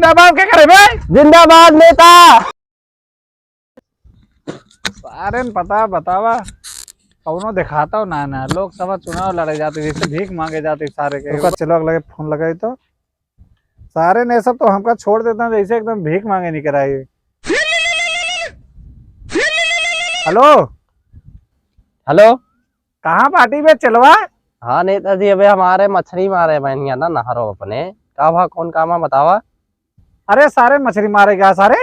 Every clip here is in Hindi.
जिंदाबाद क्या करे बे? जिंदाबाद नेता। सारे न पता बतावा कौनो दिखाता हो ना ना लोकसभा चुनाव लड़े जाते जैसे भीख मांगे जाते सारे के। चलो अगले फोन लगाई तो सारे ने सब तो हमका छोड़ देता जैसे एकदम भीख मांगे नहीं कराई। हेलो हेलो, कहाँ पार्टी में चलवा? हाँ नेताजी, अबे हमारे मछली मारे बहनिया ना नहरो अपने का भा कौन काम है बतावा। अरे सारे मछली मारे क्या सारे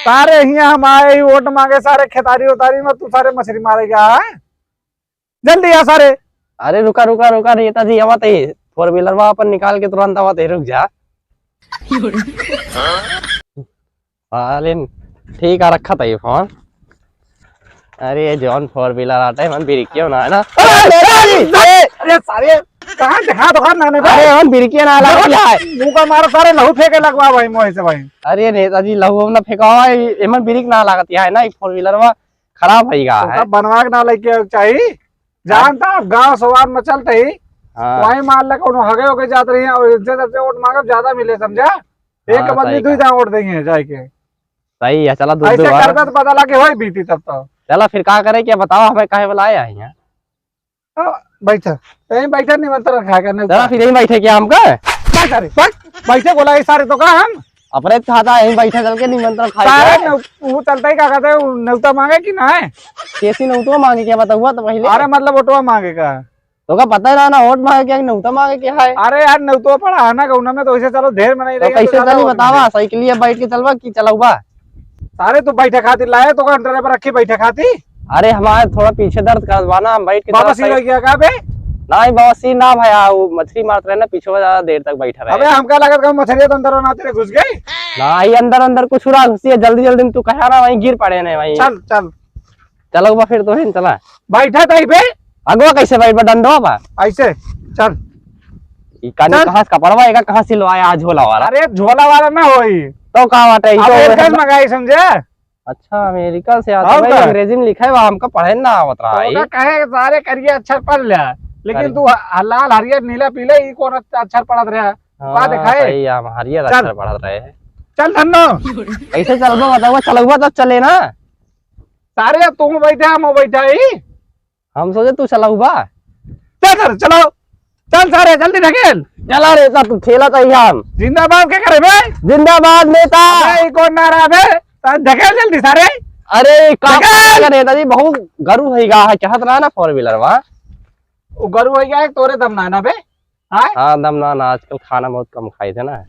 सारे यहाँ हम आए वोट मांगे सारे खेतारी उतारी में तू सारे मछली मारे क्या है? जल्दी आ सारे। अरे रुका रुका रुका नेताजी, आवत है फोर व्हीलर वहां अपन निकाल के तुरंत आवत है, रुक जा। ठीक है, रखा था ये फोन। अरे जॉन फोर व्हीलर आता है मन बिरिकियो ना है ना। अरे सारे कहाँ दिखा दुकान ना अरे मन बिरिकियो ना लगा क्या है मुंह का मारो सारे लहू फेंके लगवा भाई मोह से भाई। अरे नेताजी लहू ना फेंकावा एमन बिरिक ना लागत है ना, फोर व्हीलर में खराब भईगा है। बनवा के ना लेके चाहिए जानता गांव सवार में चलते ही वही मान ले कोनो हगे होके जात रही है और इज्जत से वोट मांगे ज्यादा मिले समझा। एक बदली दुई दा वोट देंगे जाके। सही है, चला ऐसे करबे तो पता लगे होई बीती तब तो। चला फिर क्या करे, क्या बताओ हमें काहे बुलाया है यहाँ? बैठा यहीं बैठा निमंत्रण खा करने। चला फिर यहीं बैठे क्या हमका? बैठे बोला ये सारे तो का हम अपने खाता यहीं बैठे चल के निमंत्रण खाए। वो चलता ही क्या कहते हैं न्योता मांगे कि ना है? कैसी न्योता मांगे क्या बता हुआ तो पहले। अरे मतलब वोटवा मांगेगा तो का पता है ना वोट मांगे क्या न्योता मांगे क्या है? अरे यार न्योता पड़ा है ना गौना में तो ऐसे चलो ढेर में नहीं तो कैसे चली बतावा, साइकिल बैठ के चलवा की चलवा सारे तू बैठे खाती लाए तो कंट्रोल पर रखी बैठे खाती। अरे हमारे थोड़ा पीछे दर्द करवाना, हम बैठ के क्या बे? नहीं बवासीर ना भैया, वो मछली मारते रहे ना पीछे ज्यादा देर तक बैठा रहे। अबे हमका लगा मछली तो अंदर ना तेरे घुस गई। नहीं अंदर अंदर कुछ उड़ा घुसी है, जल्दी जल्दी तू कहा ना वहीं गिर पड़े ने वहीं। चल चल चलो फिर तो है चला बैठा था पे अगवा कैसे बैठ डंडो बा ऐसे चल। कहाँ कपड़वा है कहाँ सिलवाया आज झोला वाला? अरे झोला वाला ना होई तो कहाँ बाटे मंगाई समझे। अच्छा अमेरिका से आता है, अंग्रेजी में लिखा है वहाँ हमका पढ़े ना आवत रहा है। कहे सारे करिए अक्षर पढ़ लिया लेकिन तू लाल हरियर नीला पीले ही कौन अक्षर पढ़त रहा का दिखाए? हरियर अक्षर पढ़त रहे हैं। चल धन्नो कैसे चलबो बताओ, चलबो तब चले ना सारे। तुम बैठे हम बैठा ही हम सोचे तू चलाऊबा। चल चलो चल सारे जल्दी ढकेल। चला रे तू ठेला चाहिए हम। जिंदाबाद क्या करे बे? जिंदाबाद नेता। कौन नारा बे? ढकेल जल्दी सारे। अरे का नेताजी बहुत गरु है गा है चाहत रहा ना फोर व्हीलर वहाँ वो गरु है क्या तोरे दम ना बे? हाँ दम ना आजकल खाना बहुत कम खाई थे ना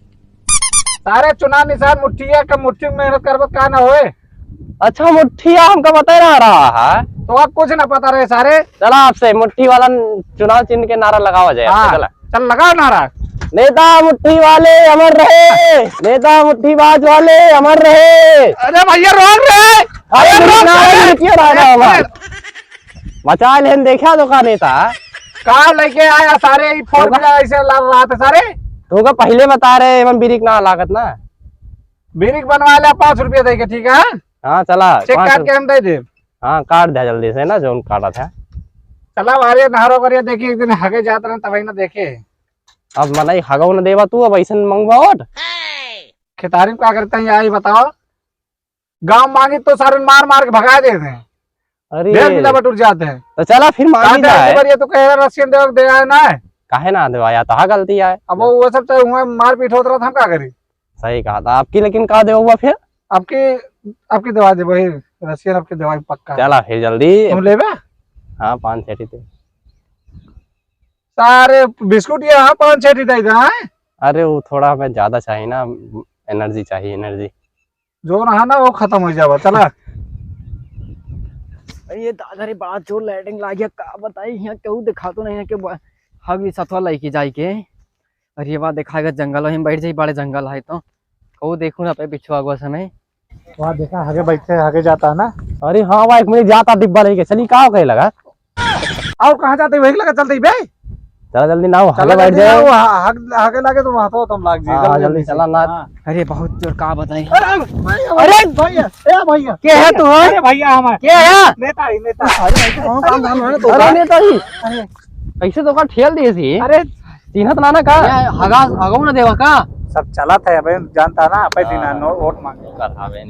सारे। चुनाव निशान मुठ्ठिया का मुठ्ठी में मेहनत करबत का ना होए। अच्छा मुठ्ठिया हमका बता रहा है तो अब कुछ ना पता रहे सारे। चला आपसे मुट्ठी वाला चुनाव चिन्ह के नारा लगावा जाए। चला चल लगाओ नारा। नेता मुट्ठी वाले अमर रहे, नेता मुट्ठीबाज वाले अमर रहे। अरे भैया रोक रहे। अरे क्यों रहा बचा लेन देखा तो का नेता कहा लेके आया सारे फोन ऐसे रहा था सारे। तो पहले बता रहे एवं बिरिक ना लागत ना बिरिक बनवा ले 5 रुपया दे के। ठीक है हाँ चला चेक काट के हम दे दे। हाँ काट दिया जल्दी से ना जो काटा था। चला मारे नहरो करिए देखिए एक दिन हगे जात रहे तभी ना देखे। अब मनाई हगो न देवा तू अब ऐसा मंगवा वोट खेतारी क्या करते हैं यही बताओ। गांव मांगी तो सारे मार मार के भगा देते हैं। अरे बटुर जाते हैं तो चला फिर मांगी जाए तो कह रसियन दे ना है काहे ना देवाया तो गलती है। अब वो सब तो मार पीट होता था हम क्या करी। सही कहा था आपकी, लेकिन कहा दे हुआ फिर आपकी दवा दे वही रसियन आपकी दवाई पक्का। चला फिर जल्दी तुम ले हाँ 5 छठी थे सारे बिस्कुट ये 5 छठी दे दे। अरे वो थोड़ा हमें ज्यादा चाहिए ना, एनर्जी चाहिए एनर्जी जो रहा ना वो खत्म हो जावा। चला ये दादा रे बड़ा जोर लाइटिंग लागिया का बताई यहाँ केहू दिखा तो नहीं है कि हग सतवा लईकी जाई के। अरे ये बात दिखाएगा जंगल में बैठ जाई, बड़े जंगल है तो कहू देखू ना पे पिछवा अगवा समय वहाँ देखा आगे बैठे आगे जाता है ना। अरे हाँ भाई मुझे जाता डिब्बा लेके चली कहाँ कहीं लगा और कहाँ जाते वही लगा चलते बे। चला जल्दी ना आगे बैठ जाए आगे लगे तो वहाँ तो तुम लाग जी जल्दी चला ना। अरे बहुत जोर कहाँ बताई। अरे भैया भैया क्या है तू? अरे भैया हमारे क्या है? नेता ही नेता। अरे नेता ही कैसे तो का ठेल दिए थी। अरे तीनत नाना का हगा हगाऊ ना देवा का सब चला था भाई, जानता ना पैसे ना नो वोट मांगे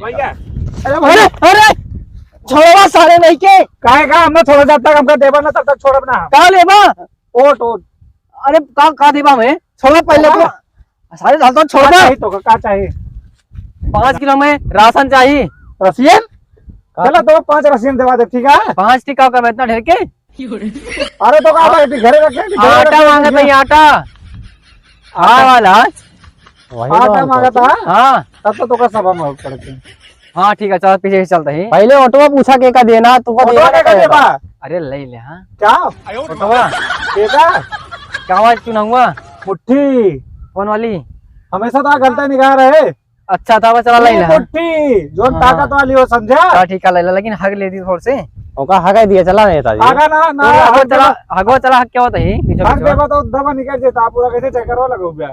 भैया। अरे अरे छोड़वा सारे नहीं के काहे का हमने छोड़ जब तक हमका देवा ना तब तक छोड़ब ना। का लेबा वोट वोट अरे का देबा में छोड़ा पहले तो सारे साल तो छोड़ चाहिए तो का चाहिए 5 किलो में राशन चाहिए रसियन। चलो तो 5 रसियन दवा दे ठीक है। 5 टिका का इतना ढेर के अरे तो का घरे रखे आटा मांगा था आटा हाँ वाला आटा मांगा था। हाँ तब तो का सभा में पड़ते। हाँ ठीक है चल पीछे चलते ही पहले ऑटो पूछा के का देना तू का देना अरे ले ले हाँ क्या ऑटोवा देगा क्या आवाज क्यों ना हुआ मुट्ठी कौन वाली हमेशा तो गलता निकाल रहे। अच्छा था चला ले ले मुट्ठी जो हाँ। ताकत वाली हो समझा। हाँ ठीक है ले ले लेकिन हग ले दी थोड़ से ओका हगा दिया चला नेताजी आगा ना ना हगो चला हग क्या होता है हक देवा तो दवा निकल जाता पूरा कैसे चेक करवा लगो बे।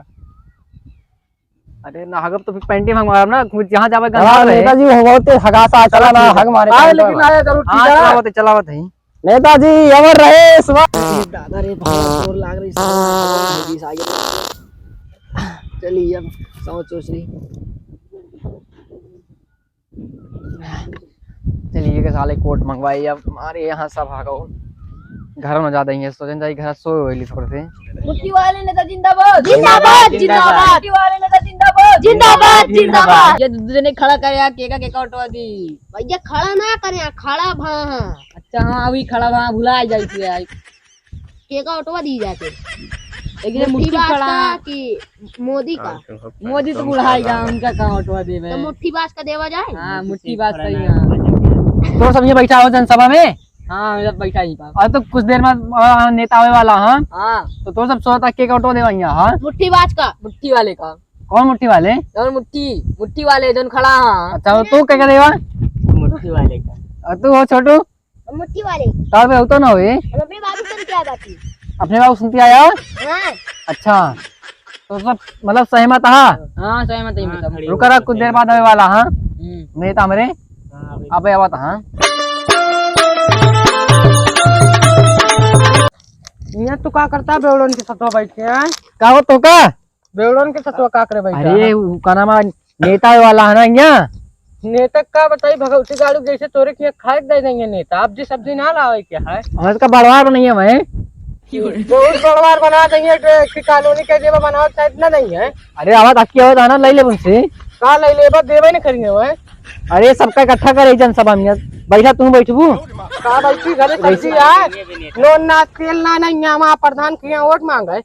अरे ना हगब तो फिर पेंटी मंगवा ना खुद जहाँ जावे हाँ, गंदा रहे नेताजी बहुत हगा सा चला ना हग मारे आए लेकिन आया जरूर हाँ ठीक है। चलावत है नेताजी अमर रहे सुबह दादा रे बहुत जोर लाग रही चलिए अब सोच रही चलिए के साले कोट मंगवाई अब हमारे यहाँ सब भागो घर में जा देंगे सोचन जाई घर सोए होली थोड़े से मुट्ठी वाले नेता जिंदाबाद जिंदाबाद जिंदाबाद मुट्ठी वाले नेता जिंदाबाद जिंदाबाद जिंदाबाद ये दूसरे ने खड़ा करे केका ऑटो दी भैया खड़ा ना करे खड़ा भा। अच्छा हां अभी खड़ा भा भुला जाई तू यार केका ऑटो दी जाके लेकिन मुट्ठी खड़ा कि मोदी का मोदी तो बुढ़ाएगा उनका कहां ऑटो देवे तो मुट्ठी बास का देवा जाए। हां मुट्ठी बास सही हां तो सब ये बैठा हो जनसभा में हां जब बैठा ही पास और तो कुछ देर में नेता आवे वाला हाँ हां तो सब सोता के ऑटो देवा यहाँ हाँ मुट्ठी बास का मुट्ठी वाले का कौन मुट्ठी वाले जौन मुट्ठी वाले जौन खड़ा हां अच्छा तो क्या देवा मुट्ठी वाले का और तू हो छोटू मुट्ठी वाले तार पे होता ना हुए अपने बाबू से क्या बात अपने बाबू सुनती आया हां अच्छा तो सब मतलब सहमत हाँ हां सहमत है मैं सब रुका रहा कुछ देर बाद आवे वाला हाँ नेता मेरे अबे आवा हाँ ये तू का करता बेवड़न के सतवा बैठ के हैं का हो तो का बेवड़न के सतवा का करे बैठा अरे का नाम नेता वाला है ना यहाँ नेता का बताई भगवती गाड़ू जैसे तोरे के खाए दे देंगे नेता अब जी सब्जी ना लावे क्या है हमारे का बढ़वा नहीं है मैं बहुत बड़वार बना देंगे कि कॉलोनी के जेबा बनाओ शायद ना नहीं है अरे आवाज आपकी आवाज आना ले ले उनसे का ले लेबा देवे नहीं करेंगे वो अरे सबका इकट्ठा करे जनसभा में बैठा तू बैठबू का बैठी घरे सब्जी है लोन ना तेल ना नहीं है वहाँ प्रधान के यहाँ वोट मांगे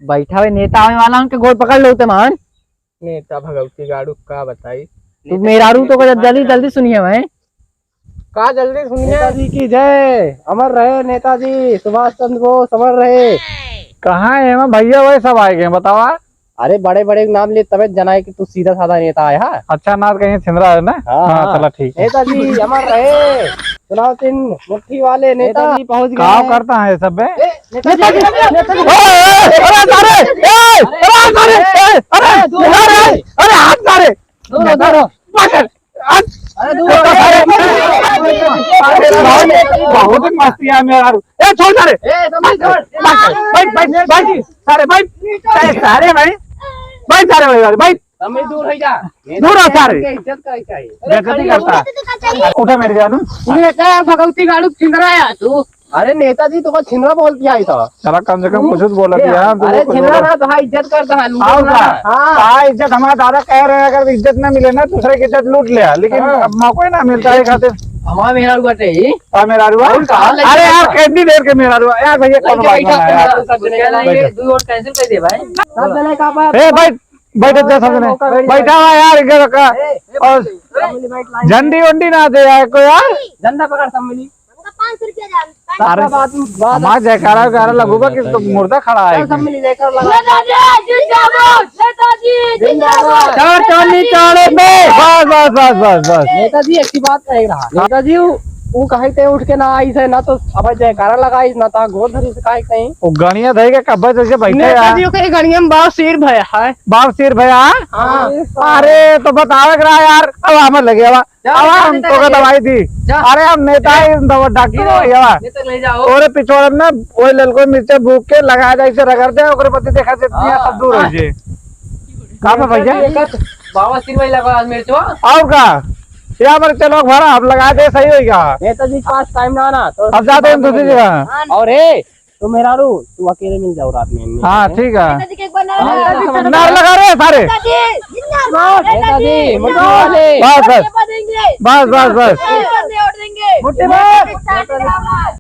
बैठा हुए नेता आने वाला उनके गोद पकड़ लो मान नेता भगवती गाड़ू का बताई तू मेरा रू तो जल्दी जल्दी सुनिए मैं का जल्दी सुनिए नेताजी की जय अमर रहे नेताजी सुभाष चंद्र बोस अमर रहे। कहाँ है भैया वही सब आए गए बतावा। अरे बड़े बड़े नाम ले तबे जनाए कि तू सीधा साधा नेता आया है। अच्छा नाथ कहीं छिंदरा है ना। हाँ चलो ठीक है। नेताजी अमर रहे चुनाव चिन्ह मुट्ठी वाले नेताजी पहुंच गए। काम करता है सब बहुत मस्ती है मेरा छोड़ सारे सारे भाई सारे भाई भाई सारे भाई भाई दूर हो जा दूर हो सारे इज्जत चाहिए बेइज्जती करता उठा मेरे जानू नेता भगवती गाड़ू छिंदराया तू। अरे नेताजी तो को छिंदरा बोल के आई था। चला कम से कम कुछ बोला अरे छिंदरा ना तो इज्जत करता है हाँ इज्जत हमारा दादा कह रहे हैं अगर इज्जत ना मिले ना दूसरे की इज्जत लूट लिया लेकिन मौका ही ना मिलता है खातिर हमारा मेरा बटे मेरा रुआ। अरे यार कितनी देर के मेरा रुआ यार भैया कौन बात कैंसिल कर दे भाई सब जने का भाई बैठे थे सब जने बैठा हुआ यार इधर का और झंडी वंडी ना दे यार को यार झंडा पकड़ सब मिली 500 रुपया अरे हमारा जयकारा वगैरह लगूगा कि तो मुर्दा खड़ा है सब मिली लेकर लगा नेताजी जिंदाबाद नेताजी जिंदाबाद चार चांदी चाड़े पे बस बस बस बस बस नेताजी एक ही बात कह रहा नेताजी वो कहे थे उठ के ना आई से ना तो अब जयकारा लगाई ना तो गोद धरी से कहे कहीं वो गणिया धई के कब्बे जैसे बैठे यार नेताजी के गणिया में बाप सिर भया है। बाप सिर भैया हाँ अरे तो बतावे करा यार अब हमें लगे अब हम तो का दवाई दी अरे हम नेता ही दवा डाकी भैया ले जाओ ओरे पिछोड़ में ओए ललको मिर्चे भूख के लगा जाए से रगड़ दे ओकरे पति देखा से सब दूर हो जे का में भैया बाबा सिर भाई लगा आज मेरे तो और का या पर चलो भरा अब लगा दे सही होगा नेताजी के पास टाइम ना आना तो अब जाते हैं दूसरी जगह और हे तो मेरा रू तू अकेले मिल जाओ रात में हाँ ठीक है नेताजी के एक बार नारा नार लगा रहे सारे नेताजी जिंदाबाद नेताजी मुट्ठी वाले बस बस देंगे बस बस बस और देंगे मुट्ठी बात जिंदाबाद